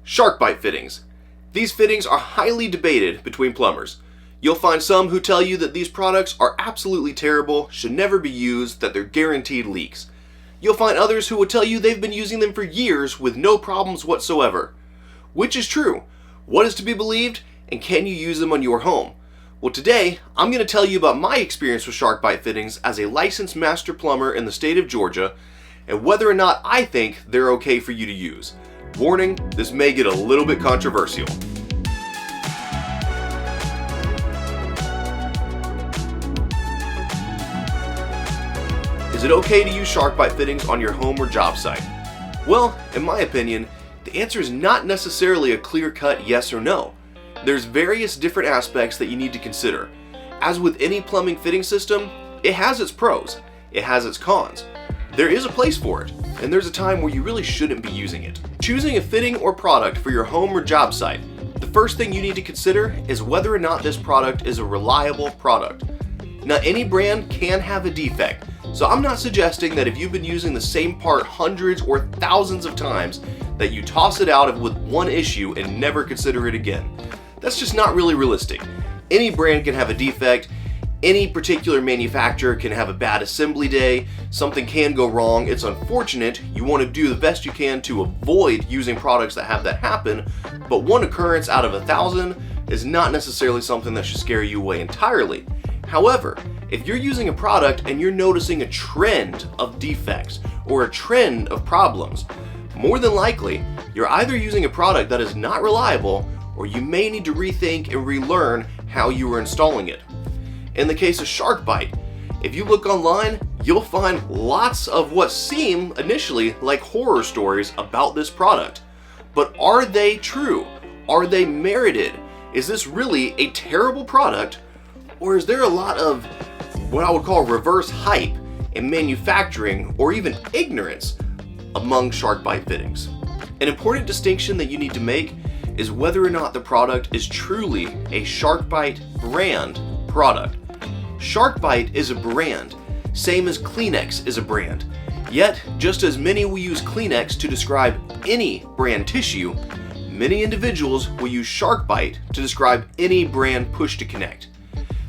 Sharkbite fittings. These fittings are highly debated between plumbers. You'll find some who tell you that these products are absolutely terrible, should never be used, that they're guaranteed leaks. You'll find others who will tell you they've been using them for years with no problems whatsoever. Which is true? What is to be believed? And can you use them on your home? Well, today I'm going to tell you about my experience with Sharkbite fittings as a licensed master plumber in the state of Georgia, and whether or not I think they're okay for you to use. Warning, this may get a little bit controversial. Is it okay to use Sharkbite fittings on your home or job site? Well, in my opinion, the answer is not necessarily a clear-cut yes or no. There's various different aspects that you need to consider. As with any plumbing fitting system, it has its pros, it has its cons. There is a place for it, and there's a time where you really shouldn't be using it. Choosing a fitting or product for your home or job site, the first thing you need to consider is whether or not this product is a reliable product. Now, any brand can have a defect, so I'm not suggesting that if you've been using the same part hundreds or thousands of times that you toss it out with one issue and never consider it again. That's just not really realistic. Any brand can have a defect. Any particular manufacturer can have a bad assembly day, something can go wrong, it's unfortunate, you want to do the best you can to avoid using products that have that happen, but one occurrence out of 1,000 is not necessarily something that should scare you away entirely. However, if you're using a product and you're noticing a trend of defects or a trend of problems, more than likely, you're either using a product that is not reliable or you may need to rethink and relearn how you are installing it. In the case of Sharkbite, if you look online, you'll find lots of what seem initially like horror stories about this product. But are they true? Are they merited? Is this really a terrible product? Or is there a lot of what I would call reverse hype in manufacturing or even ignorance among Sharkbite fittings? An important distinction that you need to make is whether or not the product is truly a Sharkbite brand product. Sharkbite is a brand, same as Kleenex is a brand. Yet, just as many will use Kleenex to describe any brand tissue, many individuals will use Sharkbite to describe any brand push to connect.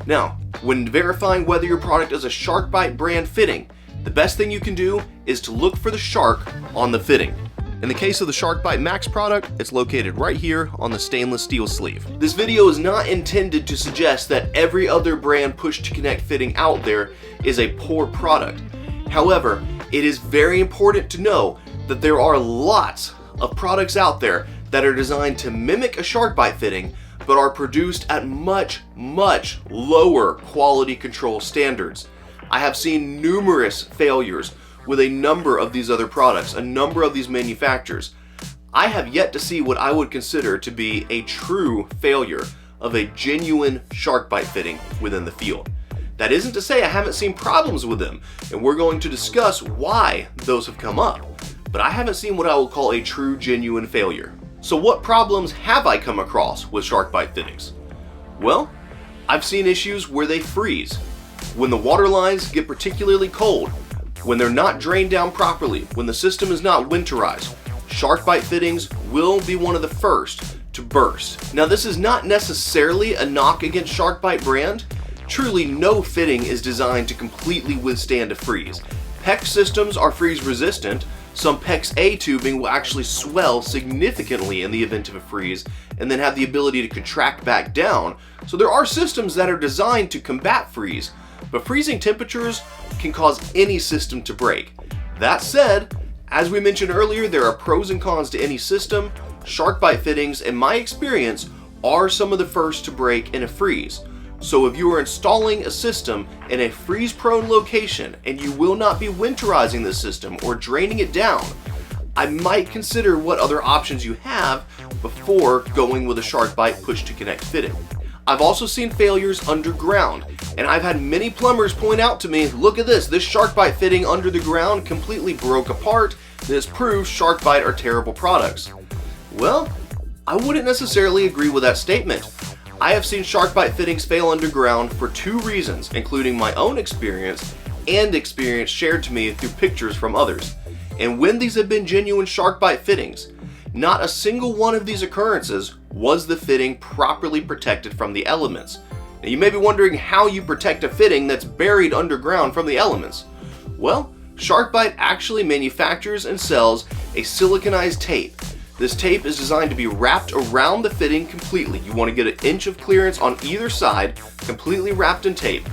Now, when verifying whether your product is a Sharkbite brand fitting, the best thing you can do is to look for the shark on the fitting. In the case of the Sharkbite Max product, it's located right here on the stainless steel sleeve. This video is not intended to suggest that every other brand push-to-connect fitting out there is a poor product. However, it is very important to know that there are lots of products out there that are designed to mimic a Sharkbite fitting, but are produced at much, much lower quality control standards. I have seen numerous failures with a number of these other products, a number of these manufacturers. I have yet to see what I would consider to be a true failure of a genuine Sharkbite fitting within the field. That isn't to say I haven't seen problems with them, and we're going to discuss why those have come up, but I haven't seen what I will call a true genuine failure. So what problems have I come across with Sharkbite fittings? Well, I've seen issues where they freeze, when the water lines get particularly cold, when they're not drained down properly, when the system is not winterized. Sharkbite fittings will be one of the first to burst. Now, this is not necessarily a knock against Sharkbite brand. Truly, no fitting is designed to completely withstand a freeze. PEX systems are freeze resistant. Some PEX A tubing will actually swell significantly in the event of a freeze and then have the ability to contract back down. So there are systems that are designed to combat freeze, but freezing temperatures can cause any system to break. That said, as we mentioned earlier, there are pros and cons to any system. Sharkbite fittings, in my experience, are some of the first to break in a freeze. So if you are installing a system in a freeze-prone location and you will not be winterizing the system or draining it down, I might consider what other options you have before going with a Sharkbite push-to-connect fitting. I've also seen failures underground, and I've had many plumbers point out to me, look at this Sharkbite fitting under the ground completely broke apart. This proves Sharkbite are terrible products. Well, I wouldn't necessarily agree with that statement. I have seen Sharkbite fittings fail underground for two reasons, including my own experience and experience shared to me through pictures from others. And when these have been genuine Sharkbite fittings, not a single one of these occurrences was the fitting properly protected from the elements. Now you may be wondering how you protect a fitting that's buried underground from the elements. Well, Sharkbite actually manufactures and sells a siliconized tape. This tape is designed to be wrapped around the fitting completely. You want to get an inch of clearance on either side, completely wrapped in tape.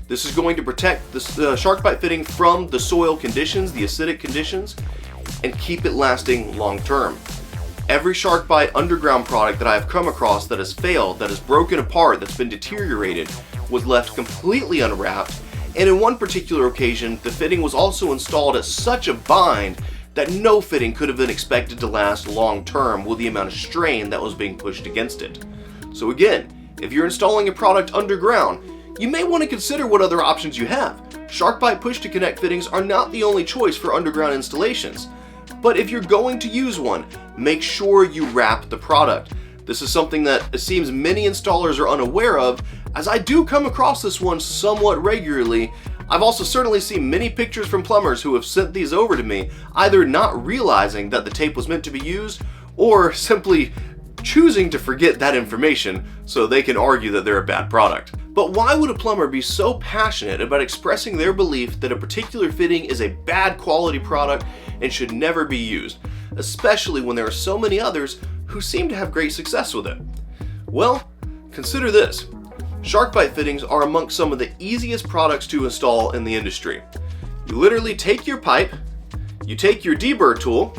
This is going to protect the Sharkbite fitting from the soil conditions, the acidic conditions, and keep it lasting long term. Every Sharkbite underground product that I have come across that has failed, that has broken apart, that's been deteriorated, was left completely unwrapped, and in one particular occasion, the fitting was also installed at such a bind that no fitting could have been expected to last long term with the amount of strain that was being pushed against it. So again, if you're installing a product underground, you may want to consider what other options you have. Sharkbite push-to-connect fittings are not the only choice for underground installations. But if you're going to use one, make sure you wrap the product. This is something that it seems many installers are unaware of, as I do come across this one somewhat regularly. I've also certainly seen many pictures from plumbers who have sent these over to me, either not realizing that the tape was meant to be used, or simply choosing to forget that information so they can argue that they're a bad product. But why would a plumber be so passionate about expressing their belief that a particular fitting is a bad quality product and should never be used, especially when there are so many others who seem to have great success with it? Well, consider this. Sharkbite fittings are amongst some of the easiest products to install in the industry. You literally take your pipe, you take your deburr tool,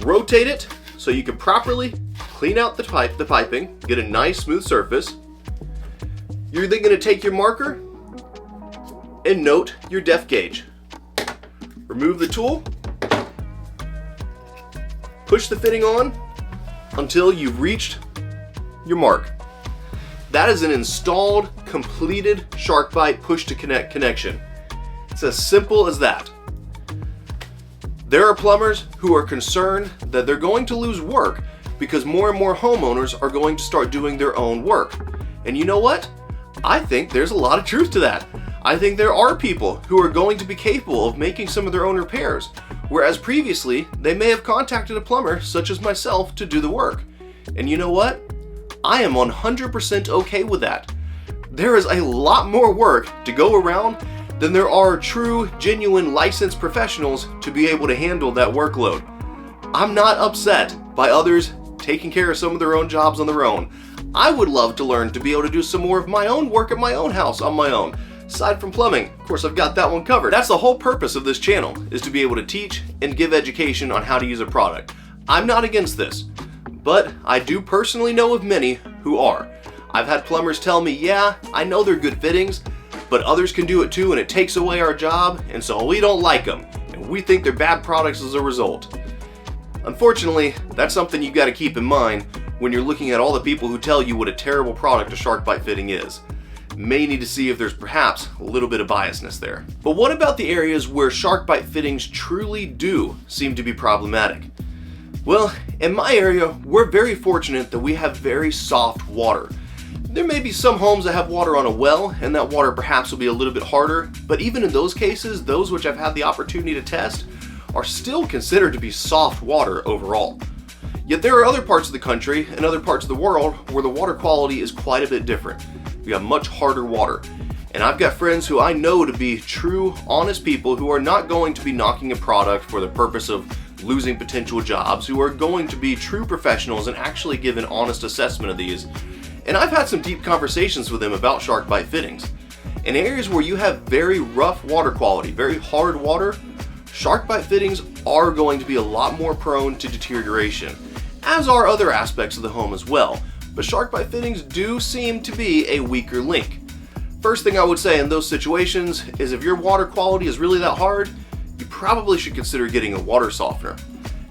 rotate it so you can properly clean out the piping, get a nice smooth surface. You're then going to take your marker and note your depth gauge. Remove the tool, push the fitting on until you've reached your mark. That is an installed, completed Sharkbite push-to-connect connection. It's as simple as that. There are plumbers who are concerned that they're going to lose work because more and more homeowners are going to start doing their own work. And you know what? I think there's a lot of truth to that. I think there are people who are going to be capable of making some of their own repairs, whereas previously they may have contacted a plumber such as myself to do the work. And you know what? I am 100% okay with that. There is a lot more work to go around than there are true, genuine, licensed professionals to be able to handle that workload. I'm not upset by others taking care of some of their own jobs on their own. I would love to learn to be able to do some more of my own work at my own house on my own. Aside from plumbing, of course I've got that one covered. That's the whole purpose of this channel, is to be able to teach and give education on how to use a product. I'm not against this, but I do personally know of many who are. I've had plumbers tell me, yeah, I know they're good fittings, but others can do it too and it takes away our job, and so we don't like them, and we think they're bad products as a result. Unfortunately, that's something you've got to keep in mind when you're looking at all the people who tell you what a terrible product a Sharkbite fitting is. May need to see if there's perhaps a little bit of biasness there. But what about the areas where Sharkbite fittings truly do seem to be problematic? Well, in my area, we're very fortunate that we have very soft water. There may be some homes that have water on a well, and that water perhaps will be a little bit harder, but even in those cases, those which I've had the opportunity to test are still considered to be soft water overall. Yet there are other parts of the country and other parts of the world where the water quality is quite a bit different. We have much harder water. And I've got friends who I know to be true, honest people who are not going to be knocking a product for the purpose of losing potential jobs, who are going to be true professionals and actually give an honest assessment of these. And I've had some deep conversations with them about Sharkbite fittings. In areas where you have very rough water quality, very hard water, Sharkbite fittings are going to be a lot more prone to deterioration, as are other aspects of the home as well. But Sharkbite fittings do seem to be a weaker link. First thing I would say in those situations is if your water quality is really that hard, you probably should consider getting a water softener.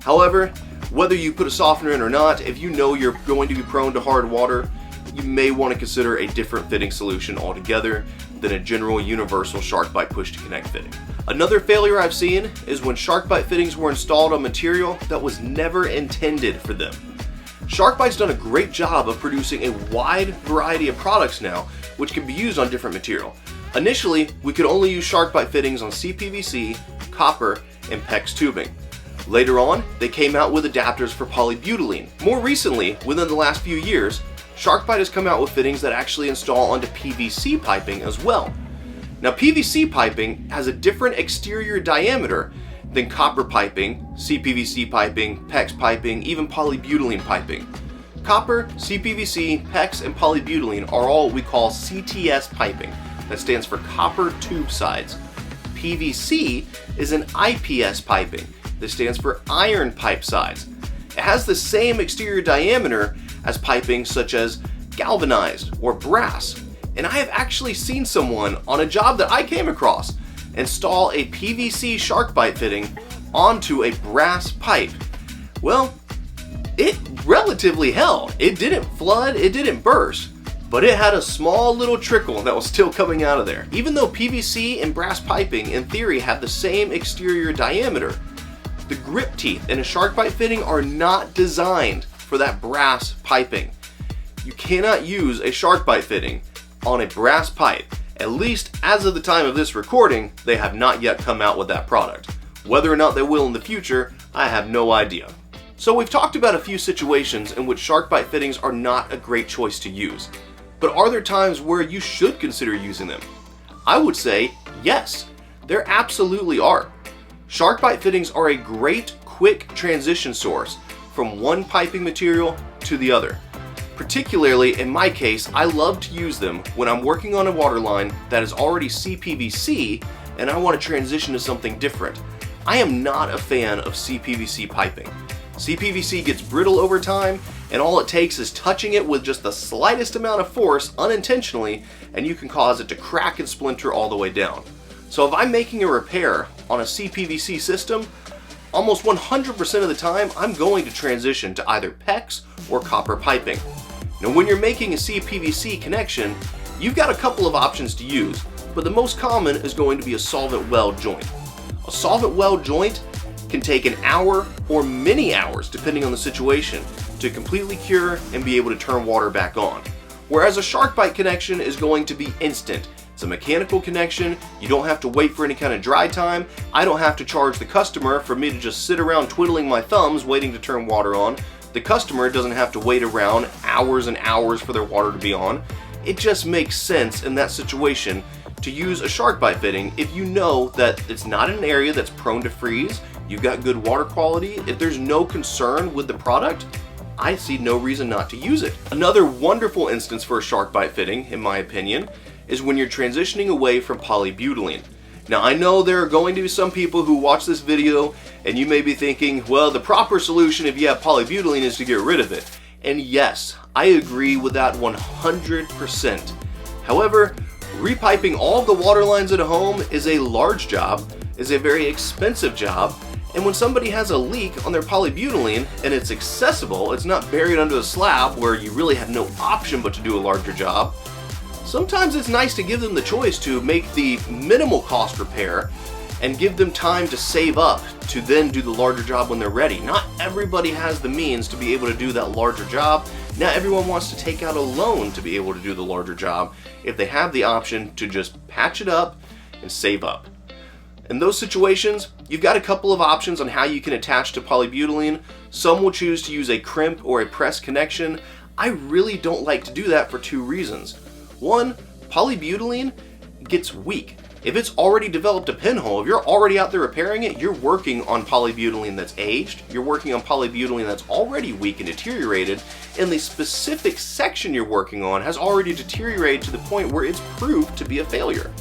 However, whether you put a softener in or not, if you know you're going to be prone to hard water, you may want to consider a different fitting solution altogether than a general universal Sharkbite push-to-connect fitting. Another failure I've seen is when Sharkbite fittings were installed on material that was never intended for them. Sharkbite's done a great job of producing a wide variety of products now, which can be used on different material. Initially, we could only use Sharkbite fittings on CPVC, copper, and PEX tubing. Later on, they came out with adapters for polybutylene. More recently, within the last few years, Sharkbite has come out with fittings that actually install onto PVC piping as well. Now, PVC piping has a different exterior diameter than copper piping, CPVC piping, PEX piping, even polybutylene piping. Copper, CPVC, PEX, and polybutylene are all what we call CTS piping. That stands for copper tube sides. PVC is an IPS piping. This stands for iron pipe sides. It has the same exterior diameter as piping such as galvanized or brass. And I have actually seen someone on a job that I came across install a PVC Sharkbite fitting onto a brass pipe. Well, it relatively held. It didn't flood, it didn't burst, but it had a small little trickle that was still coming out of there. Even though PVC and brass piping in theory have the same exterior diameter, the grip teeth in a Sharkbite fitting are not designed for that brass piping. You cannot use a Sharkbite fitting on a brass pipe. At least as of the time of this recording, they have not yet come out with that product. Whether or not they will in the future, I have no idea. So we've talked about a few situations in which Sharkbite fittings are not a great choice to use. But are there times where you should consider using them? I would say yes, there absolutely are. Sharkbite fittings are a great, quick transition source from one piping material to the other. Particularly in my case, I love to use them when I'm working on a water line that is already CPVC and I want to transition to something different. I am not a fan of CPVC piping. CPVC gets brittle over time, and all it takes is touching it with just the slightest amount of force unintentionally, and you can cause it to crack and splinter all the way down. So if I'm making a repair on a CPVC system, almost 100% of the time I'm going to transition to either PEX or copper piping. Now when you're making a CPVC connection, you've got a couple of options to use, but the most common is going to be a solvent weld joint. A solvent weld joint can take an hour or many hours, depending on the situation, to completely cure and be able to turn water back on. Whereas a Sharkbite connection is going to be instant. It's a mechanical connection, you don't have to wait for any kind of dry time, I don't have to charge the customer for me to just sit around twiddling my thumbs waiting to turn water on. The customer doesn't have to wait around hours and hours for their water to be on. It just makes sense in that situation to use a Sharkbite fitting if you know that it's not an area that's prone to freeze, you've got good water quality, if there's no concern with the product, I see no reason not to use it. Another wonderful instance for a Sharkbite fitting, in my opinion, is when you're transitioning away from polybutylene. Now I know there are going to be some people who watch this video and you may be thinking, well, the proper solution if you have polybutylene is to get rid of it. And yes, I agree with that 100%. However, repiping all of the water lines at a home is a large job, is a very expensive job, and when somebody has a leak on their polybutylene and it's accessible, it's not buried under a slab where you really have no option but to do a larger job, sometimes it's nice to give them the choice to make the minimal cost repair and give them time to save up to then do the larger job when they're ready. Not everybody has the means to be able to do that larger job. Not everyone wants to take out a loan to be able to do the larger job if they have the option to just patch it up and save up. In those situations, you've got a couple of options on how you can attach to polybutylene. Some will choose to use a crimp or a press connection. I really don't like to do that for two reasons. One, polybutylene gets weak. If it's already developed a pinhole, if you're already out there repairing it, you're working on polybutylene that's aged, you're working on polybutylene that's already weak and deteriorated, and the specific section you're working on has already deteriorated to the point where it's proved to be a failure.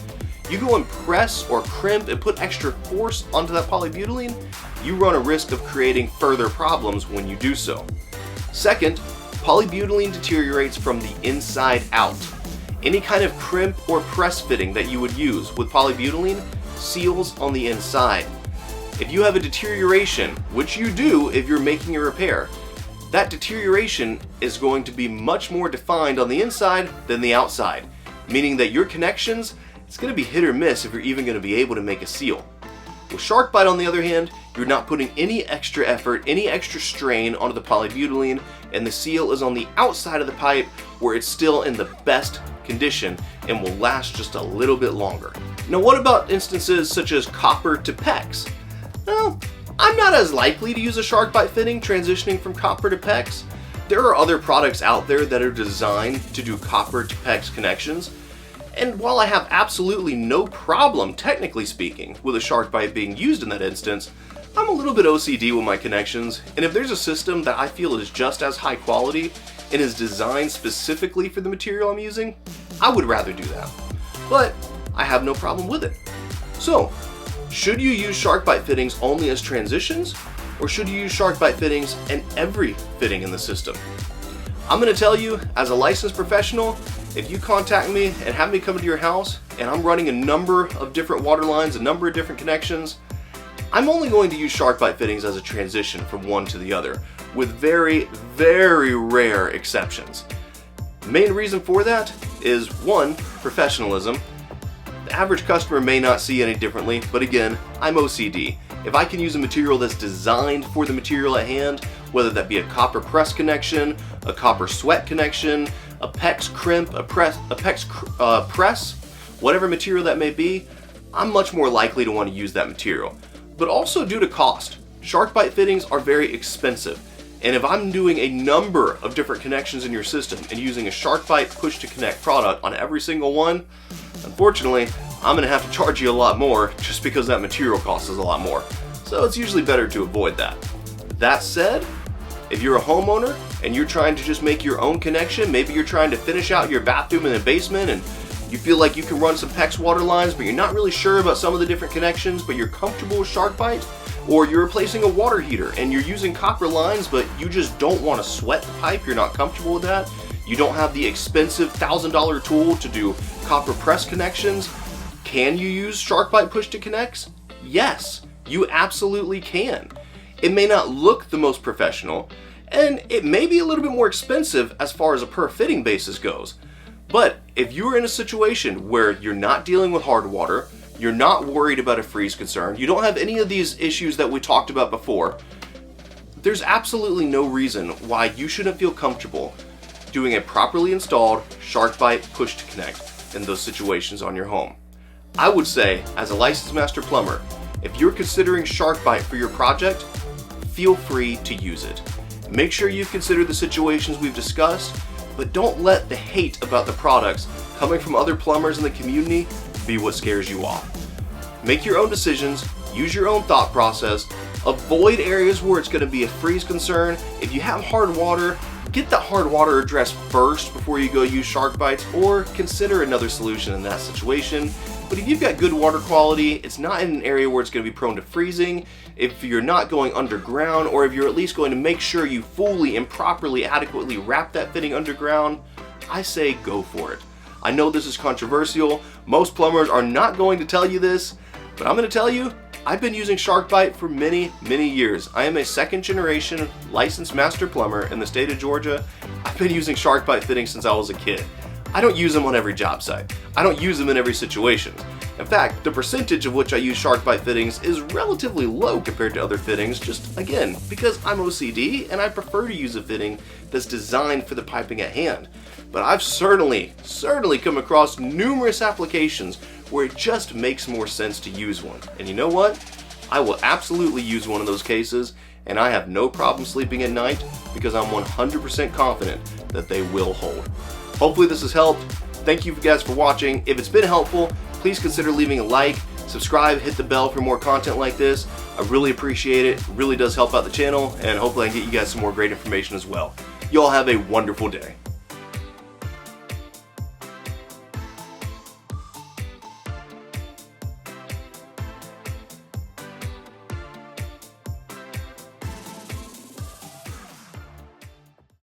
You go and press or crimp and put extra force onto that polybutylene, you run a risk of creating further problems when you do so. Second, polybutylene deteriorates from the inside out. Any kind of crimp or press fitting that you would use with polybutylene seals on the inside. If you have a deterioration, which you do if you're making a repair, that deterioration is going to be much more defined on the inside than the outside, meaning that your connections, it's going to be hit or miss if you're even going to be able to make a seal. With Sharkbite, on the other hand, you're not putting any extra effort, any extra strain onto the polybutylene, and the seal is on the outside of the pipe where it's still in the best condition and will last just a little bit longer. Now what about instances such as copper to PEX? Well, I'm not as likely to use a Sharkbite fitting transitioning from copper to PEX. There are other products out there that are designed to do copper to PEX connections, and while I have absolutely no problem, technically speaking, with a Sharkbite being used in that instance, I'm a little bit OCD with my connections, and if there's a system that I feel is just as high quality and is designed specifically for the material I'm using, I would rather do that. But I have no problem with it. So, should you use Sharkbite fittings only as transitions, or should you use Sharkbite fittings in every fitting in the system? I'm going to tell you, as a licensed professional, if you contact me and have me come to your house and I'm running a number of different water lines, a number of different connections, I'm only going to use Sharkbite fittings as a transition from one to the other, with very, very rare exceptions. The main reason for that is, one, professionalism. The average customer may not see any differently, but again, I'm OCD. If I can use a material that's designed for the material at hand, whether that be a copper press connection, a copper sweat connection, a PEX crimp, a PEX press, whatever material that may be, I'm much more likely to want to use that material. But also due to cost, Sharkbite fittings are very expensive. And if I'm doing a number of different connections in your system and using a Sharkbite push to connect product on every single one, unfortunately, I'm going to have to charge you a lot more just because that material cost is a lot more. So it's usually better to avoid that. That said, if you're a homeowner and you're trying to just make your own connection, maybe you're trying to finish out your bathroom in the basement and you feel like you can run some PEX water lines, but you're not really sure about some of the different connections, but you're comfortable with Sharkbite, or you're replacing a water heater and you're using copper lines, but you just don't want to sweat the pipe, you're not comfortable with that, you don't have the expensive $1,000 tool to do copper press connections, can you use Sharkbite push to connects? Yes, you absolutely can. It may not look the most professional, and it may be a little bit more expensive as far as a per fitting basis goes. But if you're in a situation where you're not dealing with hard water, you're not worried about a freeze concern, you don't have any of these issues that we talked about before, there's absolutely no reason why you shouldn't feel comfortable doing a properly installed Sharkbite push to connect in those situations on your home. I would say, as a licensed master plumber, if you're considering Sharkbite for your project, feel free to use it. Make sure you consider the situations we've discussed, but don't let the hate about the products coming from other plumbers in the community be what scares you off. Make your own decisions, use your own thought process, avoid areas where it's going to be a freeze concern. If you have hard water, get that hard water addressed first before you go use Sharkbites, or consider another solution in that situation. But if you've got good water quality, it's not in an area where it's going to be prone to freezing, if you're not going underground, or if you're at least going to make sure you fully and properly, adequately wrap that fitting underground, I say go for it. I know this is controversial, most plumbers are not going to tell you this, but I'm going to tell you, I've been using Sharkbite for many, many years. I am a second generation licensed master plumber in the state of Georgia. I've been using Sharkbite fittings since I was a kid. I don't use them on every job site. I don't use them in every situation. In fact, the percentage of which I use Sharkbite fittings is relatively low compared to other fittings, just again, because I'm OCD and I prefer to use a fitting that's designed for the piping at hand. But I've certainly come across numerous applications where it just makes more sense to use one. And you know what? I will absolutely use one of those cases, and I have no problem sleeping at night because I'm 100% confident that they will hold. Hopefully this has helped. Thank you guys for watching. If it's been helpful, please consider leaving a like, subscribe, hit the bell for more content like this. I really appreciate it. It really does help out the channel, and hopefully I can get you guys some more great information as well. You all have a wonderful day.